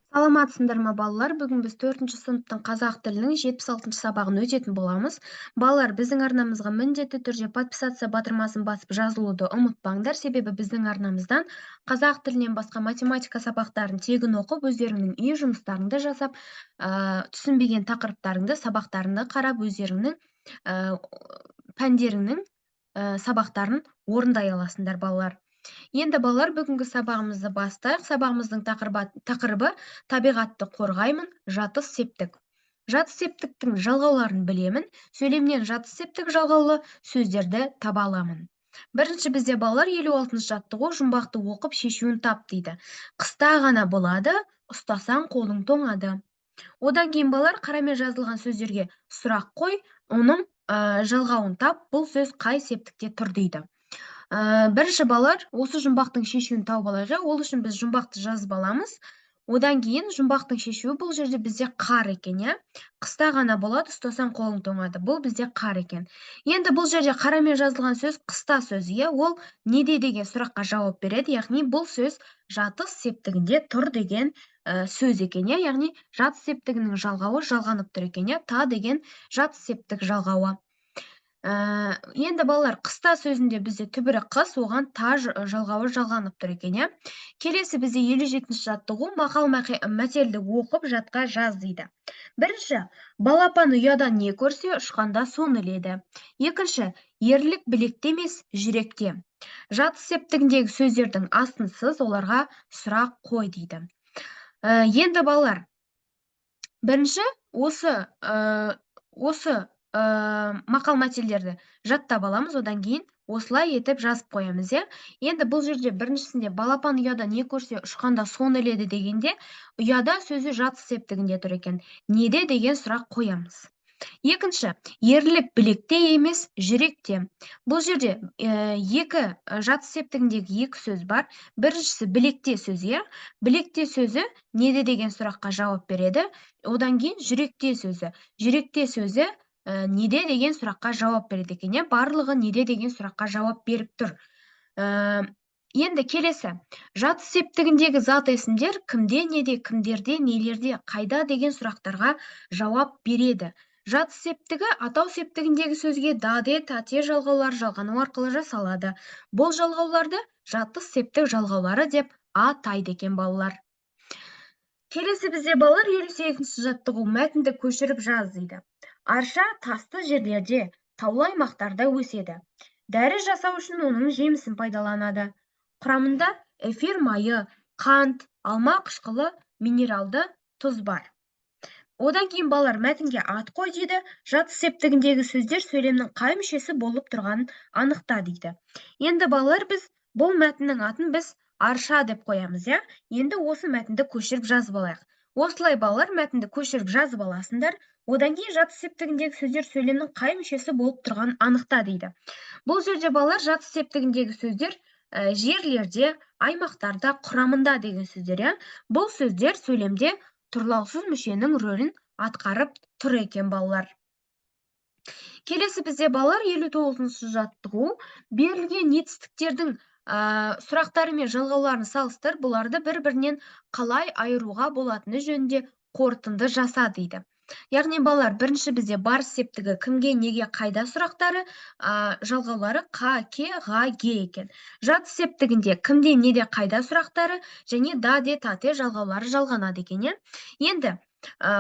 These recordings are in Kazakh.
Саламатсыңдар ма, балалар? Бүгін біз 4-ші сыныптың қазақ тілінің 76-шы сабағын өтетін боламыз. Балалар, біздің арнамызға міндетті түрде подписация батырмасын басып жазылуды ұмытпаңдар, себебі біздің арнамыздан қазақ тілінен басқа математика сабақтарын тегін оқып, өздеріңнің үй жұмыстарыңды жасап, түсінбеген тақырыптарыңды, сабақтарыңды қарап, өздеріңнің пәндеріңнің сабақтарын орындай аласыңдар, балалар. Енді балалар, бүгінгі сабағымызды бастайық. Сабағымыздың тақырыбы табиғатты қорғаймын, жатыс септік. Жатыс септіктің жалғауларын білемін, сөйлемнен жатыс септік жалғаулы сөздерді таба аламын. Бірінші бізде балалар 56-шы жаттығу жұмбақты оқып шешуін тап дейді. Қыста ғана болады, ұстасаң қолың тоңады. Одан кейін балалар қарамен жазылған сөздерге сұрақ қой, оның жалғауын тап, бұл сөз қай септікте тұр дейді. Бірінші балалар осы жұмбақтың шешуін тауып алайық. Ол үшін біз жұмбақты жазып аламыз. Одан кейін жұмбақтың шешуі бұл жерде бізде қар екен, иә? Қыста ғана болады, ұстасаң қолың тоңады. Бұл бізде қар екен. Енді бұл жерде қарамен жазылған сөз қыста сөзі, иә? Ол неде деген сұраққа жауап береді. Яғни бұл сөз жатыс септігінде тұр деген сөз екен, иә? Яғни жатыс септігінің жалғауы жалғанып тұр екен, иә? Та деген жатыс септік жалғауы. Енді балалар, қыста сөзінде бізде түбірі қыс, оған та жалғауы жалғанып тұр екен, иә? Келесі бізде 57-ші жаттығу мақал мәтелді оқып жатқа жаз дейді. Бірінші, балапан ұядан не көрсе, ұшқанда соны іледі. Екінші, ерлік білекте емес, жүректе. Жатыс септігіндегі сөздердің астынсыз оларға сұрақ қой дейді. Енді балалар, бірінші осы мақал мәтелдерді жаттап аламыз, одан кейін осылай етіп жазып қоямыз, иә? Енді бұл жерде біріншісінде балапан ұяда не көрсе, ұшқанда соны іледі дегенде, ұяда сөзі жатыс септігінде тұр екен. Неде деген сұрақ қоямыз. Екінші, ерлік білекте емес, жүректе. Бұл жерде екі жатыс септігіндегі екі сөз бар. Біріншісі білекте сөзі, иә? Білекте сөзі неде деген сұраққа жауап береді. Одан кейін жүректе сөзі. Жүректе сөзі неде деген сұраққа жауап береді екен, иә? Барлығы неде деген сұраққа жауап беріп тұр. Енді келесі, жатыс септігіндегі зат есімдер кімде, неде, кімдерде, нелерде, қайда деген сұрақтарға жауап береді. Жатыс септігі атау септігіндегі сөзге даде, тате жалғаулар жалғану арқылы жасалады. Бұл жалғауларды жатыс септік жалғаулары деп атайды екен, балалар. Келесі бізде балалар 58-ші жаттығу мәтінді көшіріп жаз дейді. Арша тасты жерлерде, таулы аймақтарда өседі. Дәрі жасау үшін оның жемісін пайдаланады. Құрамында эфир майы, қант, алма қышқылы, минералды тұз бар. Одан кейін балалар мәтінге ат қой дейді. Жатыс септігіндегі сөздер сөйлемнің қай мүшесі болып тұрғанын анықта дейді. Енді балалар, біз бұл мәтіннің атын біз арша деп қоямыз, иә? Енді осы мәтінді көшіріп жазып алайық. Осылай балалар мәтінді көшіріп жазып аласыңдар. Одан кейін жатыс септігіндегі сөздер сөйлемнің қай мүшесі болып тұрғанын анықта дейді. Бұл жерде балалар жатыс септігіндегі сөздер жерлерде, аймақтарда, құрамында деген сөздер, иә? Бұл сөздер сөйлемде тұрлаусыз мүшенің рөлін атқарып тұр екен, балалар. Келесі бізде балалар 59-шы жаттығу берілген етістіктердің сұрақтары мен жалғауларын салыстыр, бұларды бір-бірінен қалай айыруға болатыны жөнінде қорытынды жаса дейді. Яғни балалар, бірінші бізде барыс септігі кімге, неге, қайда сұрақтары, жалғаулары қа, ке, ға, ге екен. Жатыс септігінде кімде, неде, қайда сұрақтары және да, де, тате жалғаулары жалғанады екен. Енді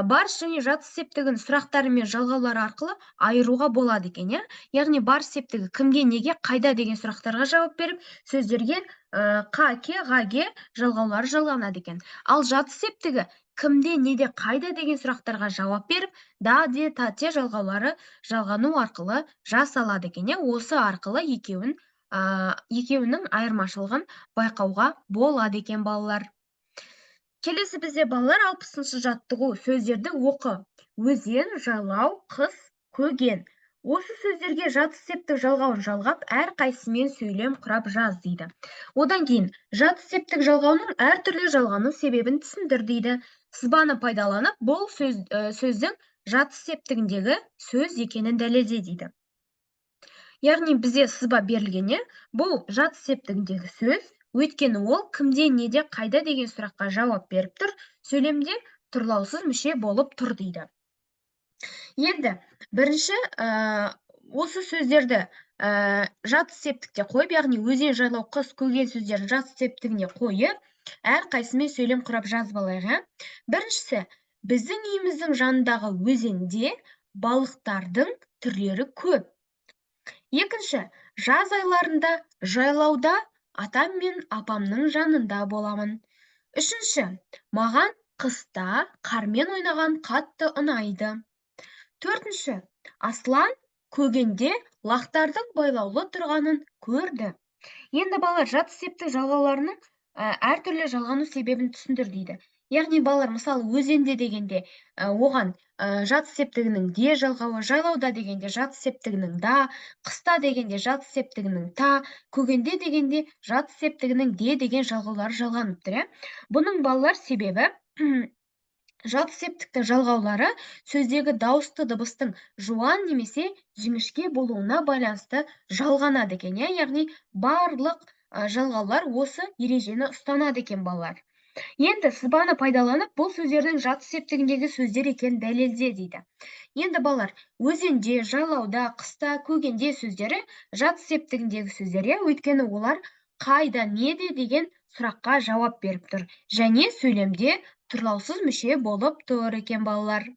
барыс және жатыс септігін сұрақтары мен жалғаулары арқылы айыруға болады екен, иә? Яғни барыс септігі кімге, неге, қайда деген сұрақтарға жауап беріп, сөздерге қа, ке, ға, ге жалғаулары жалғанады екен. Ал жатыс септігі кімде, неде, қайда деген сұрақтарға жауап беріп, да, де, тате жалғаулары жалғану арқылы жасалады екен, иә? Осы арқылы екеуінің айырмашылығын байқауға болады екен, балалар. Келесі бізде балалар 60-шы жаттығу сөздерді оқы. Өзен, жайлау, қыс, көген. Осы сөздерге жатыс септік жалғауын жалғап, әр қайсымен сөйлем құрап жаз дейді. Одан кейін жатыс септік жалғауының әртүрлі жалғану себебін түсіндір дейді. Сызбаны пайдаланып, бұл сөздің жатыс септігіндегі сөз екенін дәлелде дейді. Яғни бізде сызба берілген, бұл жатыс септігіндегі сөз, Өйткені ол кімде, неде, қайда деген сұраққа жауап беріп тұр, сөйлемде тұрлаусыз мүше болып тұр дейді. Енді бірінші осы сөздерді жат септікте қойып, яғни өзен, жайлау, құс, көген сөздерін жат септігіне қойып, әрқайсысымен сөйлем құрап жазып алайық. Біріншісі, біздің үйіміздің жанындағы өзенде балықтардың түрлері көп. Екінші, жаз айларында жайлауда атам мен апамның жанында боламын. Үшінші, маған қыста қармен ойнаған қатты ұнайды. Төртінші, Аслан көгенде лақтардың байлаулы тұрғанын көрді. Енді балалар жат септік жалғауларының әртүрлі жалғану себебін түсіндір дейді. Яғни балалар, мысалы, өзенде дегенде оған жат септігінің де жалғауы, жайлауда дегенде жат септігінің да, қыста дегенде жат септігінің та, көгенде дегенде жат септігінің де деген жалғаулары жалғанып тұр. Бұның балалар себебі жат септіктің жалғаулары сөздегі дауысты дыбыстың жуан немесе жіңішке болуына байланысты жалғанады екен. Яғни барлық жалғаулар осы ережені ұстанады екен балалар. Енді сызбаны пайдаланып, бұл сөздердің жат септігіндегі сөздер екенін дәлелде дейді. Енді балалар, өзенде, жайлауда, қыста, көгенде сөздері жат септігіндегі сөздер, өйткені олар қайда, неде деген сұраққа жауап беріп тұр. Және сөйлемде тұрлаусыз мүше болып тұр екен балалар.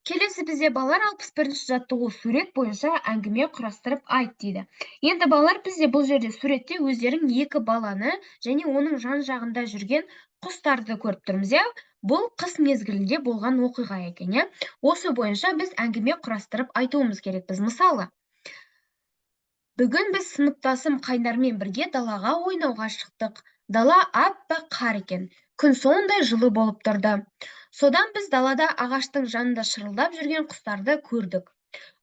Келесі бізде балалар 61-ші жаттығу сурет бойынша әңгіме құрастырып айт дейді. Енді балалар, бізде бұл жерде суретте өздерің екі баланы және оның жан-жағында жүрген құстарды көріп тұрмыз. Бұл қыс мезгілінде болған оқиға екен. Осы бойынша біз әңгіме құрастырып айтуымыз керекпіз. Мысалы, бүгін біз сыныптасым Қайнармен бірге далаға ойнауға шықтық. Дала аппақ қар екен. Күн сондай жылы болып тұрды. Содан біз далада ағаштың жанында шырылдап жүрген құстарды көрдік.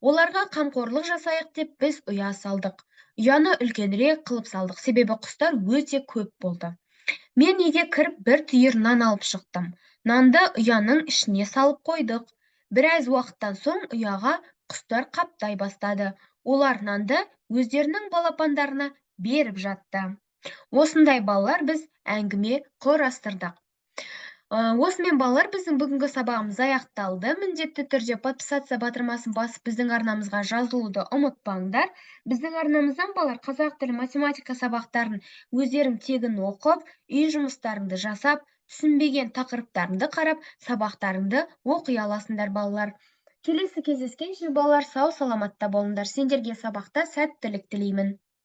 Оларға қамқорлық жасайық деп біз ұя салдық. Ұяны үлкенірек қылып салдық, себебі құстар өте көп болды. Мен үйге кіріп бір түйір нан алып шықтым. Нанды ұяның ішіне салып қойдық. Біраз уақыттан соң ұяға құстар қаптай бастады. Олар нанды өздерінің балапандарына беріп жатты. Осындай балалар біз әңгіме құрастырдық. Осымен балалар, біздің бүгінгі сабағымыз аяқталды. Міндетті түрде подписаться батырмасын басып, біздің арнамызға жазылуды ұмытпаңдар. Біздің арнамыздан балалар қазақ тілі математика сабақтарын өздерің тегін оқып, үй жұмыстарыңды жасап, түсінбеген тақырыптарыңды қарап, сабақтарыңды оқи аласыңдар балалар. Келесі кездескенше балалар, сау саламатта болыңдар. Сендерге сабақта сәттілік тілеймін.